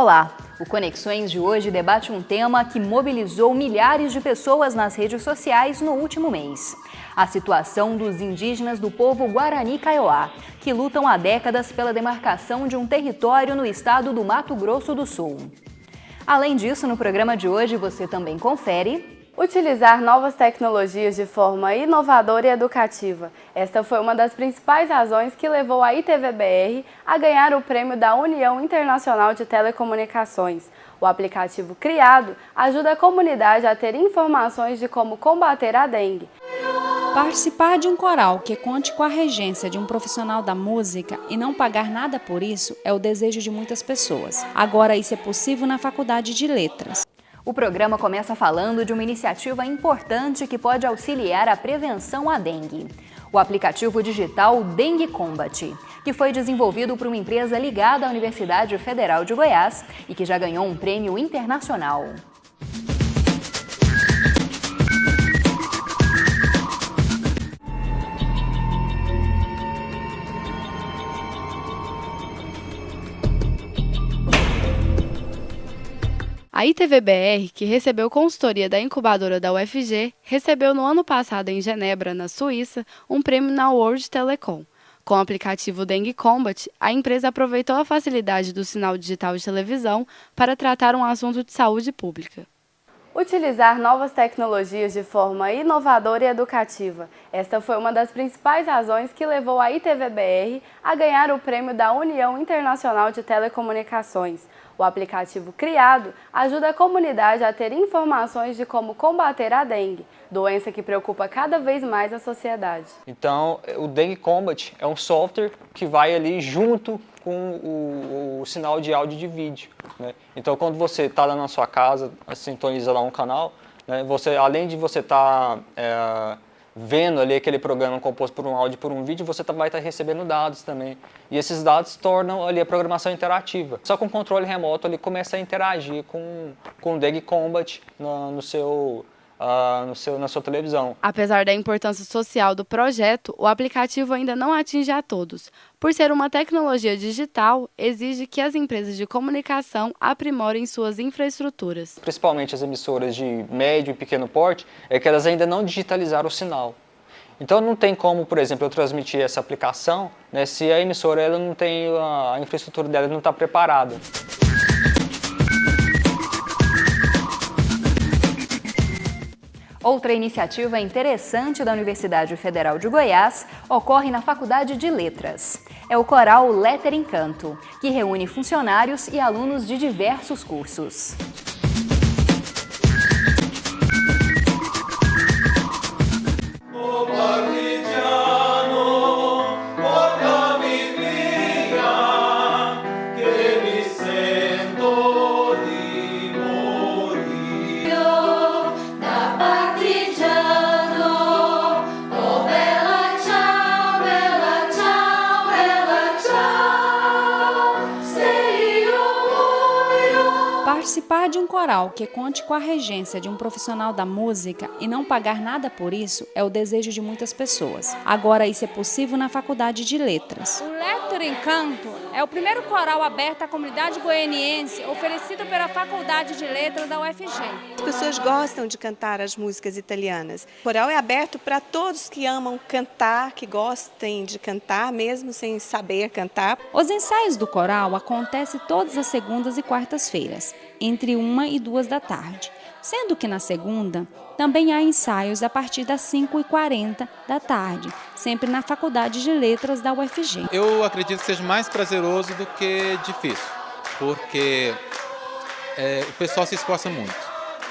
Olá! O Conexões de hoje debate um tema que mobilizou milhares de pessoas nas redes sociais no último mês. A situação dos indígenas do povo Guarani Kaiowá, que lutam há décadas pela demarcação de um território no estado do Mato Grosso do Sul. Além disso, no programa de hoje você também confere... Utilizar novas tecnologias de forma inovadora e educativa. Esta foi uma das principais razões que levou a ITV-BR a ganhar o prêmio da União Internacional de Telecomunicações. O aplicativo criado ajuda a comunidade a ter informações de como combater a dengue. Participar de um coral que conte com a regência de um profissional da música e não pagar nada por isso é o desejo de muitas pessoas. Agora isso é possível na Faculdade de Letras. O programa começa falando de uma iniciativa importante que pode auxiliar a prevenção à dengue. O aplicativo digital Dengue Combat, que foi desenvolvido por uma empresa ligada à Universidade Federal de Goiás e que já ganhou um prêmio internacional. A ITV-BR, que recebeu consultoria da incubadora da UFG, recebeu no ano passado em Genebra, na Suíça, um prêmio na World Telecom. Com o aplicativo Dengue Combat, a empresa aproveitou a facilidade do sinal digital de televisão para tratar um assunto de saúde pública. Utilizar novas tecnologias de forma inovadora e educativa. Esta foi uma das principais razões que levou a ITV-BR a ganhar o prêmio da União Internacional de Telecomunicações. O aplicativo criado ajuda a comunidade a ter informações de como combater a dengue, doença que preocupa cada vez mais a sociedade. Então, o Dengue Combat é um software que vai ali junto com o sinal de áudio e de vídeo, né? Então, quando você está lá na sua casa, sintoniza lá um canal, né? Você, além de você estar vendo ali aquele programa composto por um áudio e por um vídeo, você vai estar recebendo dados também. E esses dados tornam ali a programação interativa. Só com o controle remoto ele começa a interagir com o Dengue Combat na sua televisão. Apesar da importância social do projeto, o aplicativo ainda não atinge a todos. Por ser uma tecnologia digital, exige que as empresas de comunicação aprimorem suas infraestruturas. Principalmente as emissoras de médio e pequeno porte, é que elas ainda não digitalizaram o sinal. Então não tem como, por exemplo, eu transmitir essa aplicação, né, se a emissora ela não tem, a infraestrutura dela não está preparada. Outra iniciativa interessante da Universidade Federal de Goiás ocorre na Faculdade de Letras. É o coral Letter Encanto, que reúne funcionários e alunos de diversos cursos. Participar de um coral que conte com a regência de um profissional da música e não pagar nada por isso é o desejo de muitas pessoas. Agora isso é possível na Faculdade de Letras. O Letter Encanto é o primeiro coral aberto à comunidade goianiense oferecido pela Faculdade de Letras da UFG. As pessoas gostam de cantar as músicas italianas. O coral é aberto para todos que amam cantar, que gostem de cantar, mesmo sem saber cantar. Os ensaios do coral acontecem todas as segundas e quartas-feiras, entre 1 e 2 da tarde, sendo que na segunda também há ensaios a partir das 5h40 da tarde, sempre na Faculdade de Letras da UFG. Eu acredito que seja mais prazeroso do que difícil, porque o pessoal se esforça muito.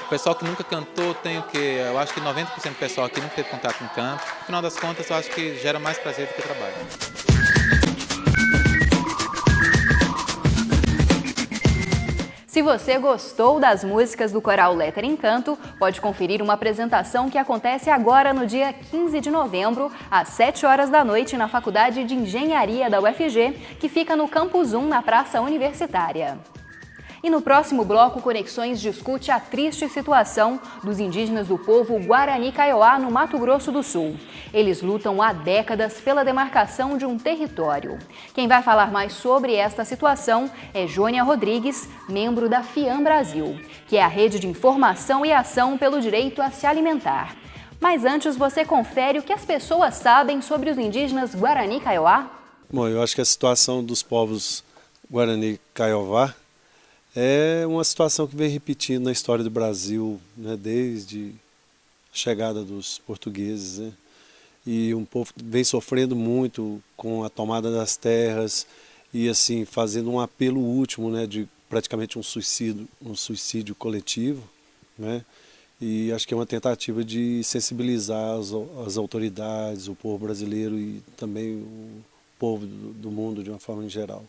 O pessoal que nunca cantou tem o quê? Eu acho que 90% do pessoal aqui nunca teve contato com canto. No final das contas, eu acho que gera mais prazer do que trabalho. Se você gostou das músicas do coral Letter Encanto, pode conferir uma apresentação que acontece agora no dia 15 de novembro, às 7 horas da noite, na Faculdade de Engenharia da UFG, que fica no Campus 1, na Praça Universitária. E no próximo bloco, Conexões discute a triste situação dos indígenas do povo Guarani Kaiowá, no Mato Grosso do Sul. Eles lutam há décadas pela demarcação de um território. Quem vai falar mais sobre esta situação é Jônia Rodrigues, membro da FIAM Brasil, que é a rede de informação e ação pelo direito a se alimentar. Mas antes, você confere o que as pessoas sabem sobre os indígenas Guarani Kaiowá? Bom, eu acho que a situação dos povos Guarani Kaiowá é uma situação que vem repetindo na história do Brasil, né, desde a chegada dos portugueses, né? E um povo vem sofrendo muito com a tomada das terras e assim fazendo um apelo último, né, de praticamente um suicídio coletivo, né? E acho que é uma tentativa de sensibilizar as autoridades, o povo brasileiro e também o povo do mundo de uma forma em geral.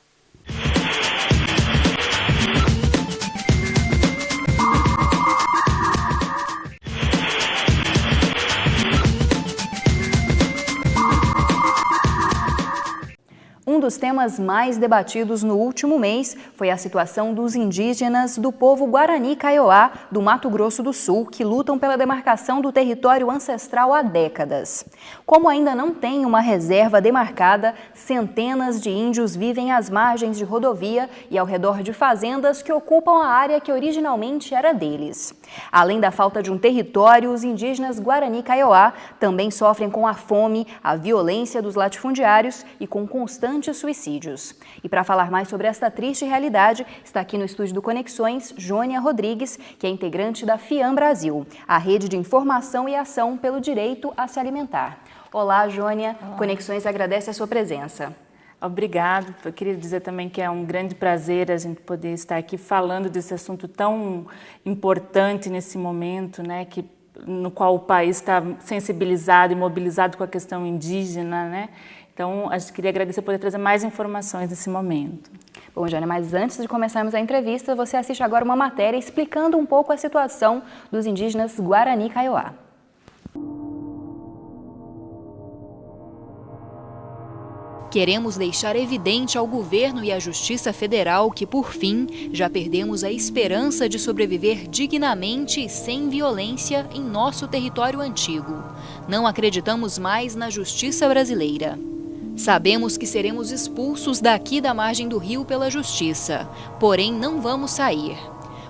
Um dos temas mais debatidos no último mês foi a situação dos indígenas do povo Guarani Kaiowá, do Mato Grosso do Sul, que lutam pela demarcação do território ancestral há décadas. Como ainda não tem uma reserva demarcada, centenas de índios vivem às margens de rodovia e ao redor de fazendas que ocupam a área que originalmente era deles. Além da falta de um território, os indígenas Guarani Kaiowá também sofrem com a fome, a violência dos latifundiários e com constantes suicídios. E para falar mais sobre esta triste realidade, está aqui no estúdio do Conexões, Jônia Rodrigues, que é integrante da FIAM Brasil, a rede de informação e ação pelo direito a se alimentar. Olá, Jônia. Olá. Conexões agradece a sua presença. Obrigada. Eu queria dizer também que é um grande prazer a gente poder estar aqui falando desse assunto tão importante nesse momento, né, no qual o país está sensibilizado e mobilizado com a questão indígena, né? Então, a gente queria agradecer por poder trazer mais informações nesse momento. Bom, Jônia, mas antes de começarmos a entrevista, você assiste agora uma matéria explicando um pouco a situação dos indígenas Guarani Kaiowá. Queremos deixar evidente ao governo e à Justiça Federal que, por fim, já perdemos a esperança de sobreviver dignamente e sem violência em nosso território antigo. Não acreditamos mais na justiça brasileira. Sabemos que seremos expulsos daqui da margem do rio pela justiça, porém não vamos sair.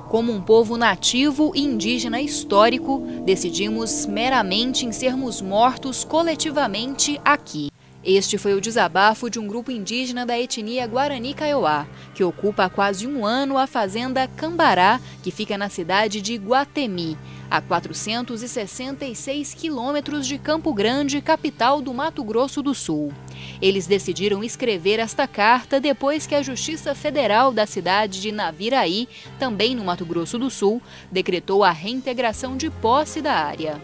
Como um povo nativo e indígena histórico, decidimos meramente em sermos mortos coletivamente aqui. Este foi o desabafo de um grupo indígena da etnia Guarani Kaiowá, que ocupa há quase um ano a fazenda Cambará, que fica na cidade de Iguatemi, a 466 quilômetros de Campo Grande, capital do Mato Grosso do Sul. Eles decidiram escrever esta carta depois que a Justiça Federal da cidade de Naviraí, também no Mato Grosso do Sul, decretou a reintegração de posse da área.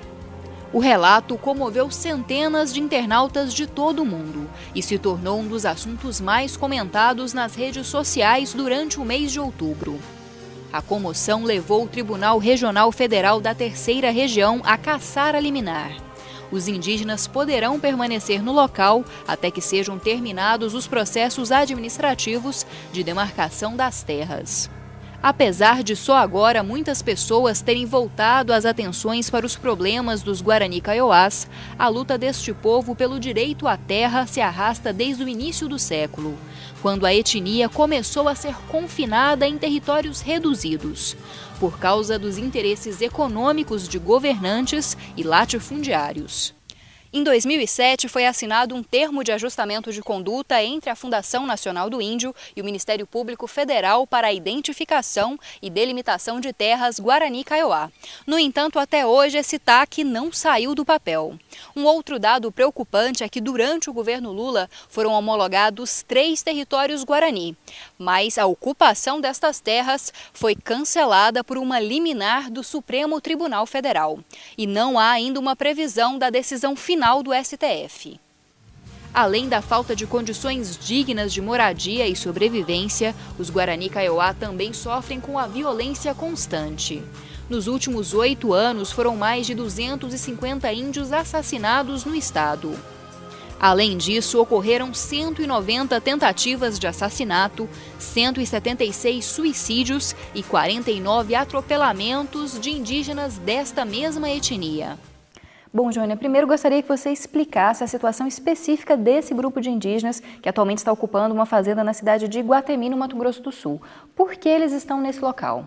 O relato comoveu centenas de internautas de todo o mundo e se tornou um dos assuntos mais comentados nas redes sociais durante o mês de outubro. A comoção levou o Tribunal Regional Federal da Terceira Região a cassar a liminar. Os indígenas poderão permanecer no local até que sejam terminados os processos administrativos de demarcação das terras. Apesar de só agora muitas pessoas terem voltado as atenções para os problemas dos Guarani Kaiowás, a luta deste povo pelo direito à terra se arrasta desde o início do século, quando a etnia começou a ser confinada em territórios reduzidos, por causa dos interesses econômicos de governantes e latifundiários. Em 2007, foi assinado um termo de ajustamento de conduta entre a Fundação Nacional do Índio e o Ministério Público Federal para a identificação e delimitação de terras Guarani Kaiowá. No entanto, até hoje, esse TAC não saiu do papel. Um outro dado preocupante é que, durante o governo Lula, foram homologados 3 territórios Guarani, mas a ocupação destas terras foi cancelada por uma liminar do Supremo Tribunal Federal. E não há ainda uma previsão da decisão final do STF. Além da falta de condições dignas de moradia e sobrevivência, os Guarani Kaiowá também sofrem com a violência constante. Nos últimos 8 anos, foram mais de 250 índios assassinados no estado. Além disso, ocorreram 190 tentativas de assassinato, 176 suicídios e 49 atropelamentos de indígenas desta mesma etnia. Bom, Jônia, primeiro gostaria que você explicasse a situação específica desse grupo de indígenas que atualmente está ocupando uma fazenda na cidade de Iguatemi, no Mato Grosso do Sul. Por que eles estão nesse local?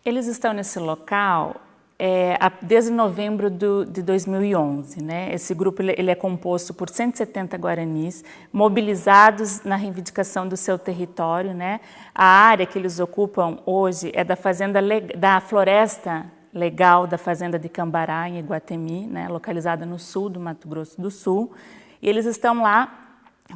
Eles estão nesse local desde novembro de 2011, né? Esse grupo ele é composto por 170 guaranis mobilizados na reivindicação do seu território, né? A área que eles ocupam hoje é da floresta legal da fazenda de Cambará, em Iguatemi, né? Localizada no sul do Mato Grosso do Sul. E eles estão lá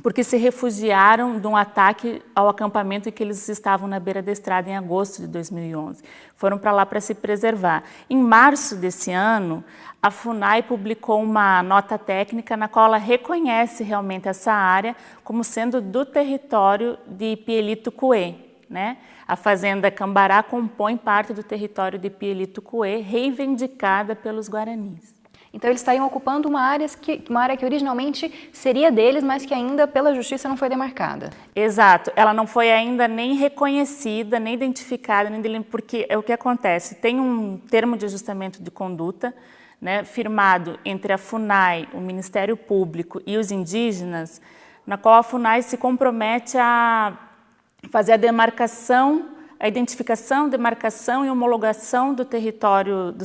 porque se refugiaram de um ataque ao acampamento em que eles estavam na beira da estrada em agosto de 2011. Foram para lá para se preservar. Em março desse ano, a FUNAI publicou uma nota técnica na qual ela reconhece realmente essa área como sendo do território de Pielito-Cuê, né? A fazenda Cambará compõe parte do território de Pielito-Cuê, reivindicada pelos guaranis. Então eles estariam ocupando uma área que originalmente seria deles, mas que ainda pela justiça não foi demarcada. Exato, ela não foi ainda nem reconhecida, nem identificada, porque é o que acontece, tem um termo de ajustamento de conduta, né, firmado entre a FUNAI, o Ministério Público e os indígenas, na qual a FUNAI se compromete a fazer a demarcação, a identificação, demarcação e homologação dos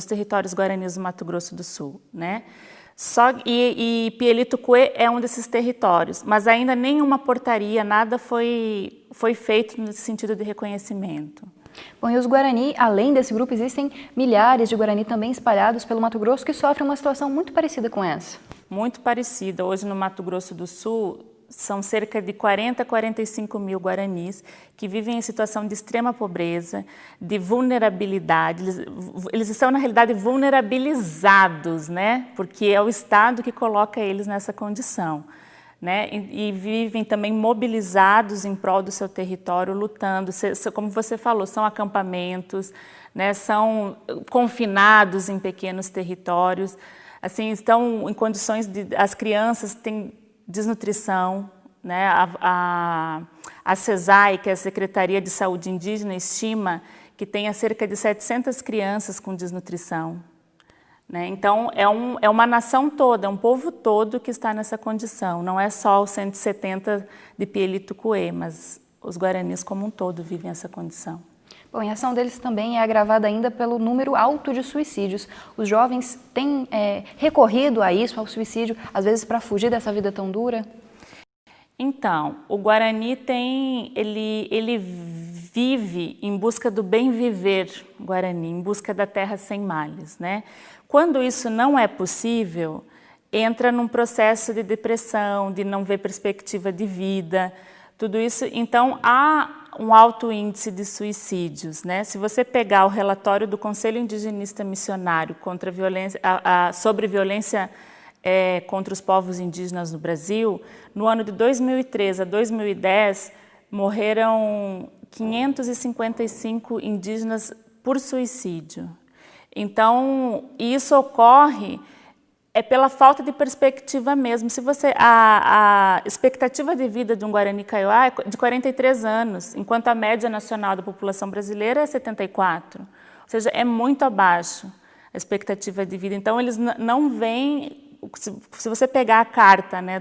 territórios guaranis do Mato Grosso do Sul, né? E Pielito-Cuê é um desses territórios, mas ainda nenhuma portaria, nada foi feito nesse sentido de reconhecimento. Bom, e os Guarani, além desse grupo, existem milhares de Guarani também espalhados pelo Mato Grosso que sofrem uma situação muito parecida com essa. Muito parecida. Hoje no Mato Grosso do Sul, são cerca de 40 a 45 mil guaranis que vivem em situação de extrema pobreza, de vulnerabilidade. Eles estão, na realidade, vulnerabilizados, né? Porque é o Estado que coloca eles nessa condição, né? E vivem também mobilizados em prol do seu território, lutando. Como você falou, são acampamentos, né? São confinados em pequenos territórios. Assim, estão em condições de... As crianças têm desnutrição, né? A CESAI, que é a Secretaria de Saúde Indígena, estima que tenha cerca de 700 crianças com desnutrição, né? Então, é uma nação toda, é um povo todo que está nessa condição. Não é só os 170 de Pielito-Cuê, mas os guaranis como um todo vivem essa condição. Bom, e a ação deles também é agravada ainda pelo número alto de suicídios. Os jovens têm recorrido a isso, ao suicídio, às vezes para fugir dessa vida tão dura? Então, o Guarani ele vive em busca do bem viver Guarani, em busca da terra sem males, né? Quando isso não é possível, entra num processo de depressão, de não ver perspectiva de vida, tudo isso. Então, há um alto índice de suicídios, né? Se você pegar o relatório do Conselho Indigenista Missionário contra a violência, sobre violência contra os povos indígenas no Brasil, no ano de 2003 a 2010, morreram 555 indígenas por suicídio. Então, isso ocorre pela falta de perspectiva mesmo. A expectativa de vida de um Guarani Kaiowá é de 43 anos, enquanto a média nacional da população brasileira é 74. Ou seja, é muito abaixo a expectativa de vida. Então, eles não veem... Se você pegar a carta, né,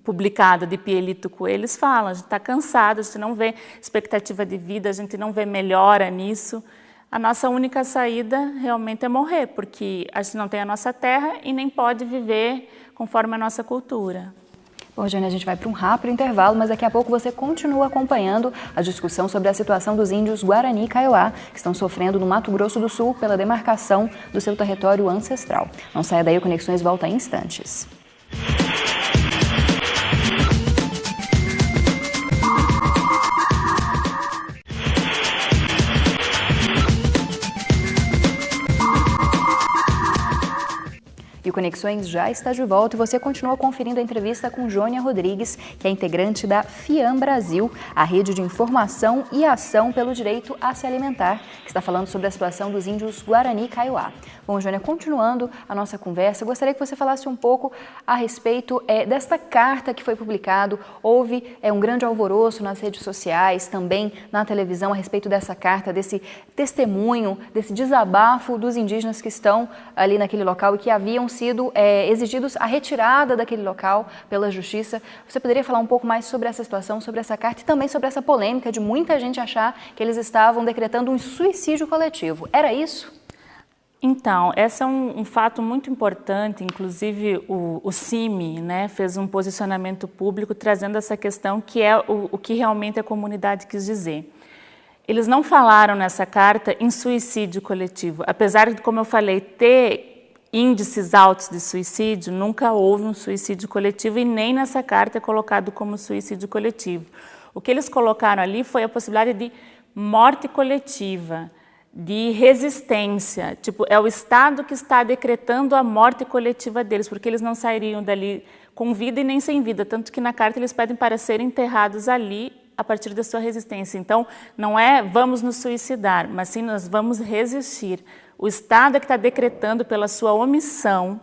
publicada de Pielito-Cuê, eles falam, a gente está cansado, a gente não vê expectativa de vida, a gente não vê melhora nisso. A nossa única saída realmente é morrer, porque a gente não tem a nossa terra e nem pode viver conforme a nossa cultura. Bom, Jane, a gente vai para um rápido intervalo, mas daqui a pouco você continua acompanhando a discussão sobre a situação dos índios Guarani Kaiowá, que estão sofrendo no Mato Grosso do Sul pela demarcação do seu território ancestral. Não saia daí, o Conexões volta em instantes. E o Conexões já está de volta e você continua conferindo a entrevista com Jônia Rodrigues, que é integrante da FIAM Brasil, a rede de informação e ação pelo direito a se alimentar, que está falando sobre a situação dos índios Guarani Kaiowá. Bom, Jônia, continuando a nossa conversa, gostaria que você falasse um pouco a respeito desta carta que foi publicada. Houve um grande alvoroço nas redes sociais, também na televisão, a respeito dessa carta, desse testemunho, desse desabafo dos indígenas que estão ali naquele local e que haviam sido exigidos a retirada daquele local pela justiça. Você poderia falar um pouco mais sobre essa situação, sobre essa carta e também sobre essa polêmica de muita gente achar que eles estavam decretando um suicídio coletivo? Era isso? Então, esse é um fato muito importante, inclusive o CIMI, né, fez um posicionamento público trazendo essa questão que é o que realmente a comunidade quis dizer. Eles não falaram nessa carta em suicídio coletivo, apesar de, como eu falei, ter índices altos de suicídio, nunca houve um suicídio coletivo e nem nessa carta é colocado como suicídio coletivo. O que eles colocaram ali foi a possibilidade de morte coletiva, de resistência, tipo, é o Estado que está decretando a morte coletiva deles, porque eles não sairiam dali com vida e nem sem vida, tanto que na carta eles pedem para serem enterrados ali a partir da sua resistência. Então, não é vamos nos suicidar, mas sim nós vamos resistir. O Estado é que está decretando pela sua omissão,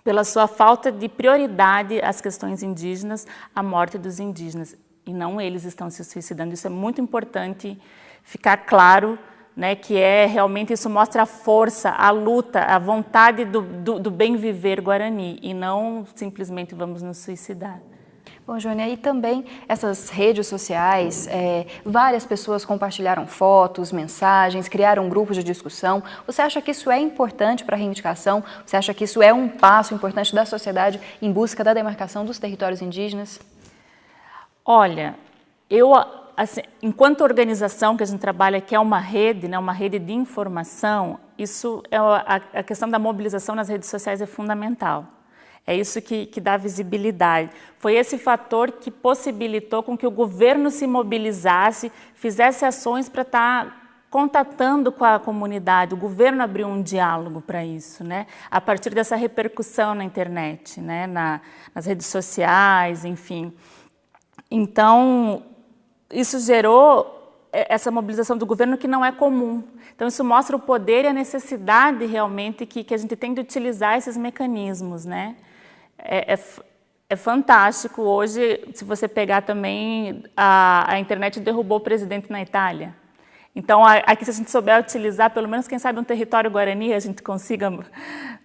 pela sua falta de prioridade às questões indígenas, a morte dos indígenas, e não eles estão se suicidando. Isso é muito importante ficar claro, né, que realmente isso mostra a força, a luta, a vontade do bem viver Guarani e não simplesmente vamos nos suicidar. Bom, Jônia, e também essas redes sociais, várias pessoas compartilharam fotos, mensagens, criaram grupos de discussão. Você acha que isso é importante para a reivindicação? Você acha que isso é um passo importante da sociedade em busca da demarcação dos territórios indígenas? Olha, assim, enquanto organização que a gente trabalha, que é uma rede, né, uma rede de informação, isso a questão da mobilização nas redes sociais é fundamental. É isso que dá visibilidade. Foi esse fator que possibilitou com que o governo se mobilizasse, fizesse ações para estar contatando com a comunidade. O governo abriu um diálogo para isso, né? A partir dessa repercussão na internet, né? Nas redes sociais, enfim. Então, isso gerou essa mobilização do governo que não é comum. Então, isso mostra o poder e a necessidade realmente que a gente tem de utilizar esses mecanismos, né? É fantástico. Hoje, se você pegar também, a internet derrubou o presidente na Itália. Então, aqui, se a gente souber utilizar, pelo menos, quem sabe, um território guarani, a gente consiga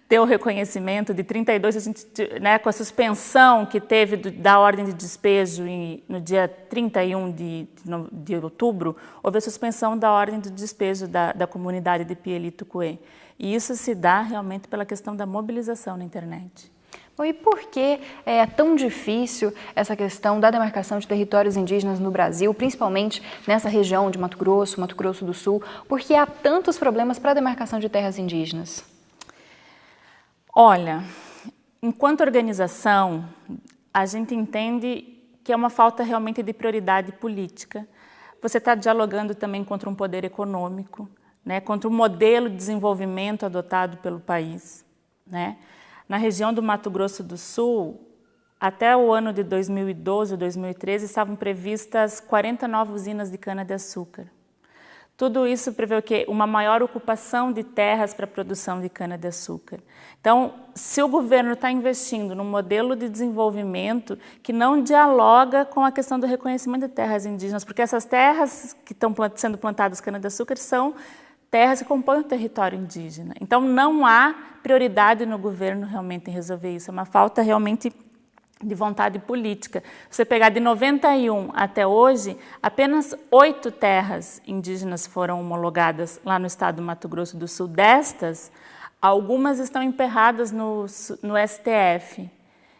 ter o reconhecimento de 32, a gente, né, com a suspensão que teve da ordem de despejo no dia 31 de outubro, houve a suspensão da ordem de despejo da comunidade de Pielitucuê. E isso se dá realmente pela questão da mobilização na internet. Bom, e por que é tão difícil essa questão da demarcação de territórios indígenas no Brasil, principalmente nessa região de Mato Grosso do Sul? Por que há tantos problemas para a demarcação de terras indígenas? Olha, enquanto organização, a gente entende que é uma falta realmente de prioridade política. Você está dialogando também contra um poder econômico, né, contra um modelo de desenvolvimento adotado pelo país, né? Na região do Mato Grosso do Sul, até o ano de 2012 ou 2013, estavam previstas 40 novas usinas de cana-de-açúcar. Tudo isso prevê o quê? Uma maior ocupação de terras para a produção de cana-de-açúcar. Então, se o governo está investindo num modelo de desenvolvimento que não dialoga com a questão do reconhecimento de terras indígenas, porque essas terras que estão sendo plantadas cana-de-açúcar são terras que compõem o território indígena. Então, não há prioridade no governo realmente em resolver isso. É uma falta realmente de vontade política. Se você pegar de 91 até hoje, apenas 8 terras indígenas foram homologadas lá no estado do Mato Grosso do Sul. Destas, algumas estão emperradas no STF.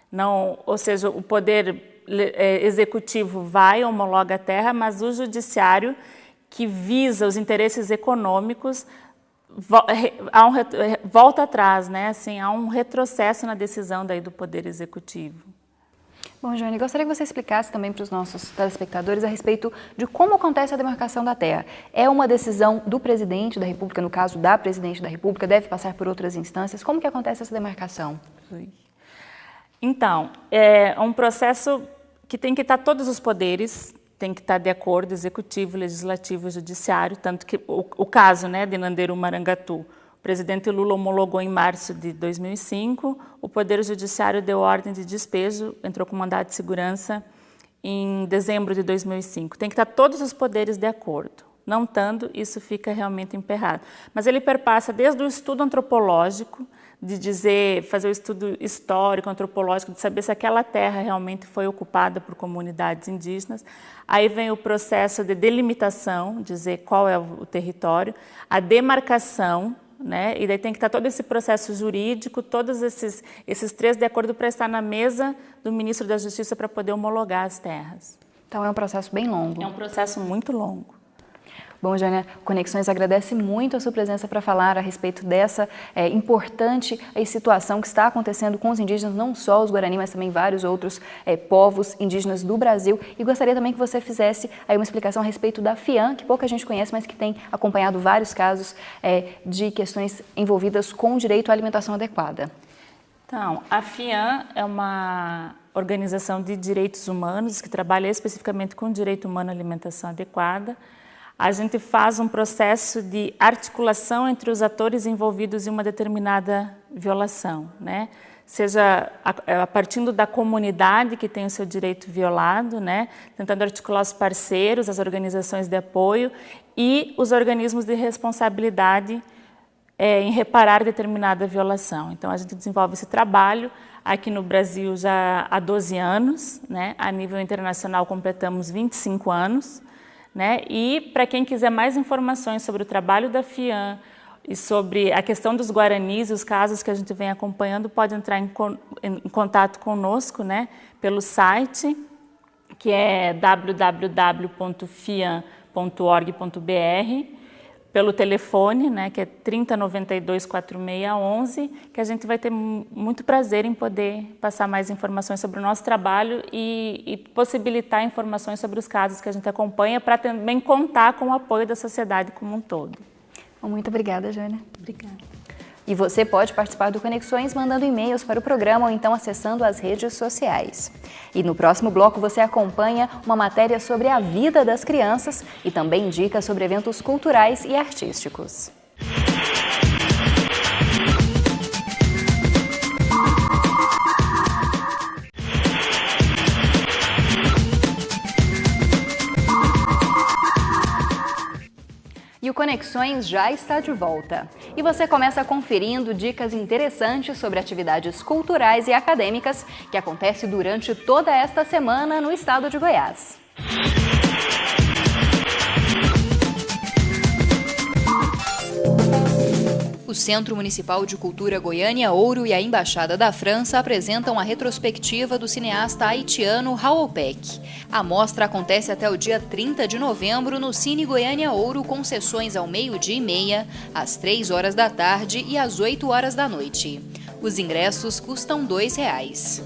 Não, ou seja, o poder executivo vai, homologa a terra, mas o judiciário, que visa os interesses econômicos, volta atrás, né? Assim, há um retrocesso na decisão daí do Poder Executivo. Bom, Jônia, gostaria que você explicasse também para os nossos telespectadores a respeito de como acontece a demarcação da terra. É uma decisão do presidente da República, no caso da presidente da República, deve passar por outras instâncias? Como que acontece essa demarcação? Então, é um processo que tem que estar todos os poderes, tem que estar de acordo, executivo, legislativo, judiciário, tanto que o caso, né, de Nanderu Marangatu, o presidente Lula homologou em março de 2005, o Poder Judiciário deu ordem de despejo, entrou com mandado de segurança em dezembro de 2005. Tem que estar todos os poderes de acordo. Não estando, isso fica realmente emperrado. Mas ele perpassa desde o estudo antropológico, de dizer, fazer o estudo histórico, antropológico, de saber se aquela terra realmente foi ocupada por comunidades indígenas. Aí vem o processo de delimitação, dizer qual é o território, a demarcação, né? E daí tem que estar todo esse processo jurídico, todos esses três de acordo para estar na mesa do ministro da Justiça para poder homologar as terras. Então é um processo bem longo. É um processo muito longo. Bom, Jânia, Conexões agradece muito a sua presença para falar a respeito dessa importante situação que está acontecendo com os indígenas, não só os Guarani, mas também vários outros povos indígenas do Brasil. E gostaria também que você fizesse aí uma explicação a respeito da FIAN, que pouca gente conhece, mas que tem acompanhado vários casos de questões envolvidas com o direito à alimentação adequada. Então, a FIAN é uma organização de direitos humanos que trabalha especificamente com o direito humano à alimentação adequada. A gente faz um processo de articulação entre os atores envolvidos em uma determinada violação, né? Seja partindo da comunidade que tem o seu direito violado, né? Tentando articular os parceiros, as organizações de apoio e os organismos de responsabilidade em reparar determinada violação. Então, a gente desenvolve esse trabalho aqui no Brasil já há 12 anos, né? A nível internacional completamos 25 anos. Né? E para quem quiser mais informações sobre o trabalho da FIAN e sobre a questão dos Guaranis e os casos que a gente vem acompanhando, pode entrar em contato conosco, né? Pelo site, que é www.fian.org.br, pelo telefone, né, que é 3092 4611, que a gente vai ter muito prazer em poder passar mais informações sobre o nosso trabalho e possibilitar informações sobre os casos que a gente acompanha para também contar com o apoio da sociedade como um todo. Muito obrigada, Jânia. Obrigada. E você pode participar do Conexões mandando e-mails para o programa ou então acessando as redes sociais. E no próximo bloco você acompanha uma matéria sobre a vida das crianças e também dicas sobre eventos culturais e artísticos. E o Conexões já está de volta. E você começa conferindo dicas interessantes sobre atividades culturais e acadêmicas que acontecem durante toda esta semana no estado de Goiás. O Centro Municipal de Cultura Goiânia Ouro e a Embaixada da França apresentam a retrospectiva do cineasta haitiano Raoul Peck. A mostra acontece até o dia 30 de novembro no Cine Goiânia Ouro, com sessões ao 12h30, às 3 horas da tarde e às 8 horas da noite. Os ingressos custam R$ 2.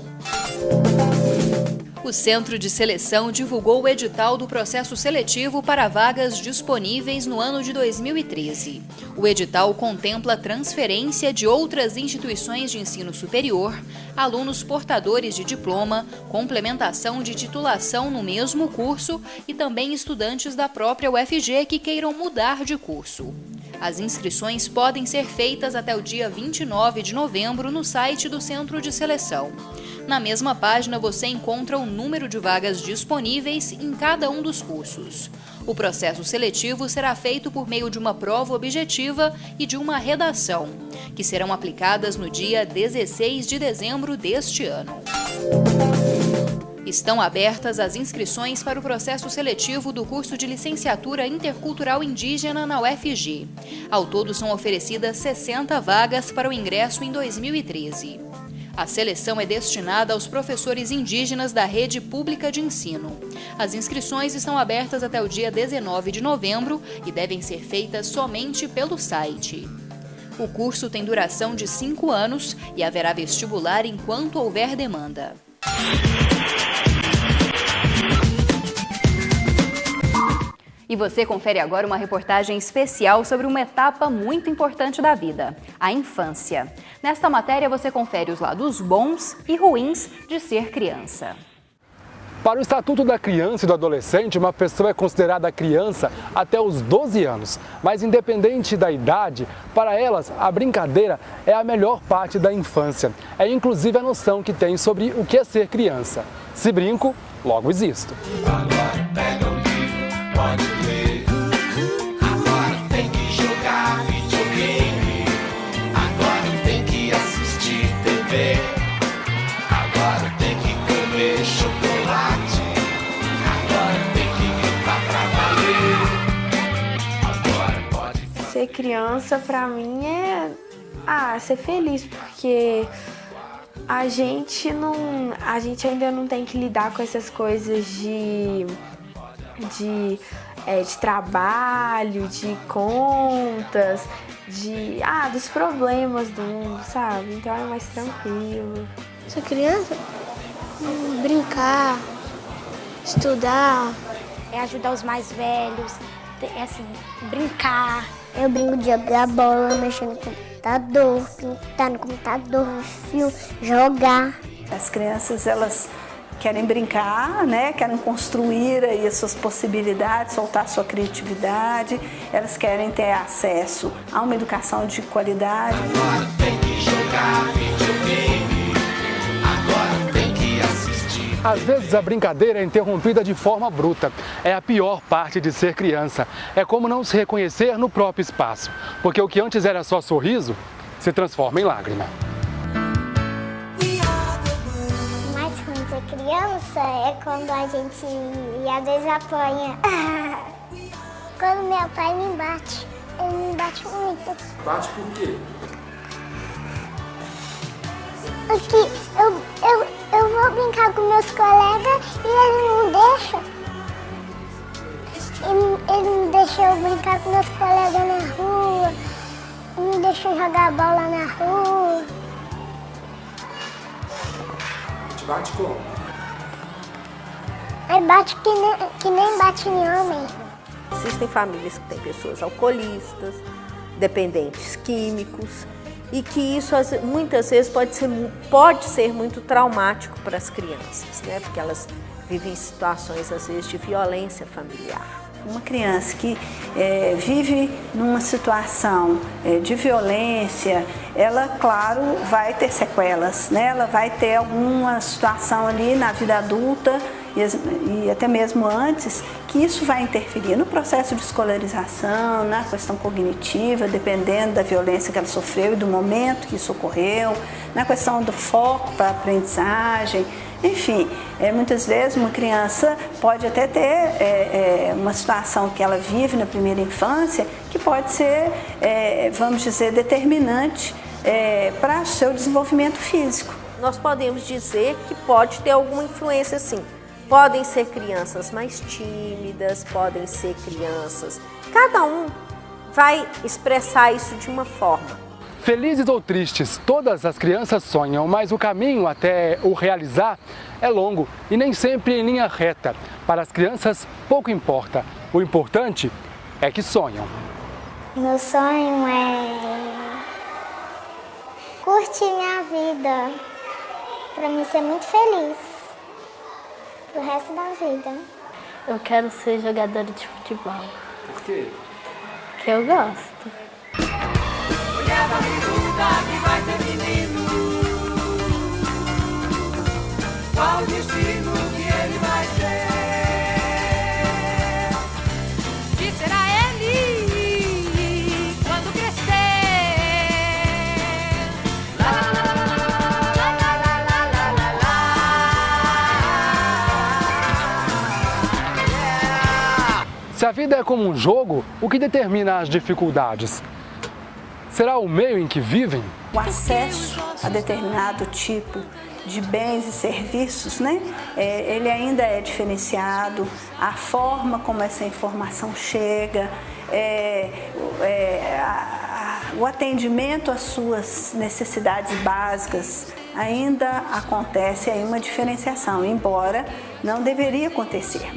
O Centro de Seleção divulgou o edital do processo seletivo para vagas disponíveis no ano de 2013. O edital contempla transferência de outras instituições de ensino superior, alunos portadores de diploma, complementação de titulação no mesmo curso e também estudantes da própria UFG que queiram mudar de curso. As inscrições podem ser feitas até o dia 29 de novembro no site do Centro de Seleção. Na mesma página você encontra o número de vagas disponíveis em cada um dos cursos. O processo seletivo será feito por meio de uma prova objetiva e de uma redação, que serão aplicadas no dia 16 de dezembro deste ano. Estão abertas as inscrições para o processo seletivo do curso de Licenciatura Intercultural Indígena na UFG. Ao todo são oferecidas 60 vagas para o ingresso em 2013. A seleção é destinada aos professores indígenas da rede pública de ensino. As inscrições estão abertas até o dia 19 de novembro e devem ser feitas somente pelo site. O curso tem duração de 5 anos e haverá vestibular enquanto houver demanda. E você confere agora uma reportagem especial sobre uma etapa muito importante da vida, a infância. Nesta matéria você confere os lados bons e ruins de ser criança. Para o Estatuto da Criança e do Adolescente, uma pessoa é considerada criança até os 12 anos. Mas independente da idade, para elas a brincadeira é a melhor parte da infância. É inclusive a noção que tem sobre o que é ser criança. Se brinco, logo existo. Agora pega o livro, pode ler. Agora tem que jogar videogame. Agora tem que assistir TV. Agora tem que comer chocolate. Ser criança pra mim é ser feliz, porque a gente ainda não tem que lidar com essas coisas de trabalho, de contas, dos problemas do mundo, sabe? Então é mais tranquilo. Ser criança, brincar, estudar, ajudar os mais velhos, brincar. Eu brinco de jogar bola, mexer no computador, pintar no computador, filme, jogar. As crianças, elas querem brincar, né? Querem construir aí as suas possibilidades, soltar a sua criatividade. Elas querem ter acesso a uma educação de qualidade. Agora tem que jogar videogame. Agora tem que assistir. Às vezes a brincadeira é interrompida de forma bruta. É a pior parte de ser criança. É como não se reconhecer no próprio espaço. Porque o que antes era só sorriso, se transforma em lágrima. O mais ruim de ser criança é quando a gente, às vezes, apanha. Quando meu pai me bate. Ele me bate muito. Bate por quê? Porque eu vou brincar com meus colegas e ele não deixa. Ele não deixa eu brincar com meus colegas na rua, não deixa eu jogar bola na rua. Te bate como? Ele bate que nem bate em homem. Existem famílias que têm pessoas alcoolistas, dependentes químicos, e que isso muitas vezes pode ser muito traumático para as crianças, né? Porque elas vivem situações, às vezes, de violência familiar. Uma criança que vive numa situação de violência, ela, claro, vai ter sequelas, né? Ela vai ter alguma situação ali na vida adulta e até mesmo antes, que isso vai interferir no processo de escolarização, na questão cognitiva, dependendo da violência que ela sofreu e do momento que isso ocorreu, na questão do foco para a aprendizagem. Enfim, muitas vezes uma criança pode até ter uma situação que ela vive na primeira infância que pode ser, vamos dizer, determinante para o seu desenvolvimento físico. Nós podemos dizer que pode ter alguma influência, sim. Podem ser crianças mais tímidas, podem ser crianças... Cada um vai expressar isso de uma forma. Felizes ou tristes, todas as crianças sonham, mas o caminho até o realizar é longo e nem sempre em linha reta. Para as crianças, pouco importa. O importante é que sonham. Meu sonho é curtir minha vida, para mim ser muito feliz pro resto da vida. Eu quero ser jogadora de futebol. Por quê? Porque eu gosto. Mulher barriguda que vai ter menino. Qual o destino que ele vai ter? Que será ele quando crescer? Lá, lá, lá, lá, lá, lá, lá, lá, lá. Se a vida é como um jogo, o que determina as dificuldades? Será o meio em que vivem? O acesso a determinado tipo de bens e serviços, né? Ele ainda é diferenciado, a forma como essa informação chega, o atendimento às suas necessidades básicas, ainda acontece aí uma diferenciação, embora não deveria acontecer.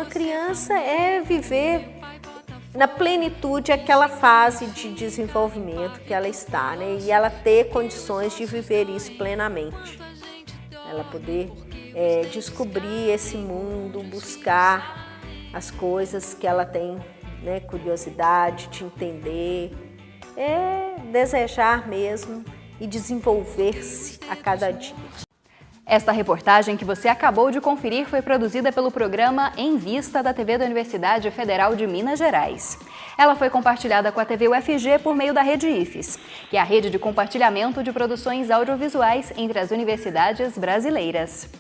uma criança é viver na plenitude aquela fase de desenvolvimento que ela está, né? E ela ter condições de viver isso plenamente. Ela poder descobrir esse mundo, buscar as coisas que ela tem, né, curiosidade de entender, desejar mesmo e desenvolver-se a cada dia. Esta reportagem que você acabou de conferir foi produzida pelo programa Em Vista da TV da Universidade Federal de Minas Gerais. Ela foi compartilhada com a TV UFG por meio da Rede IFES, que é a rede de compartilhamento de produções audiovisuais entre as universidades brasileiras.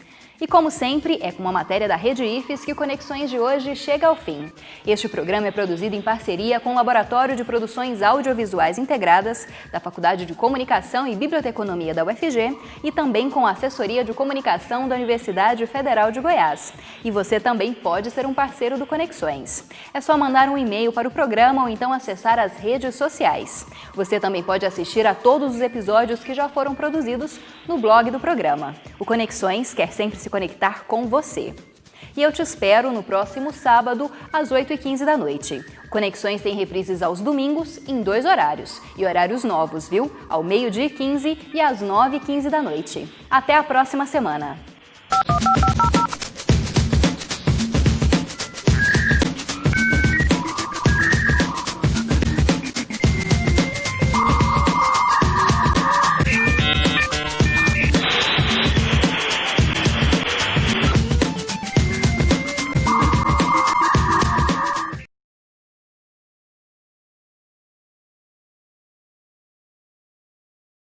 E como sempre, é com uma matéria da Rede IFES que o Conexões de hoje chega ao fim. Este programa é produzido em parceria com o Laboratório de Produções Audiovisuais Integradas da Faculdade de Comunicação e Biblioteconomia da UFG e também com a Assessoria de Comunicação da Universidade Federal de Goiás. E você também pode ser um parceiro do Conexões. É só mandar um e-mail para o programa ou então acessar as redes sociais. Você também pode assistir a todos os episódios que já foram produzidos no blog do programa. O Conexões quer sempre se conectar com você. E eu te espero no próximo sábado, às 8h15 da noite. Conexões tem reprises aos domingos em 2 horários. E horários novos, viu? Ao 12h15 e às 9h15 da noite. Até a próxima semana!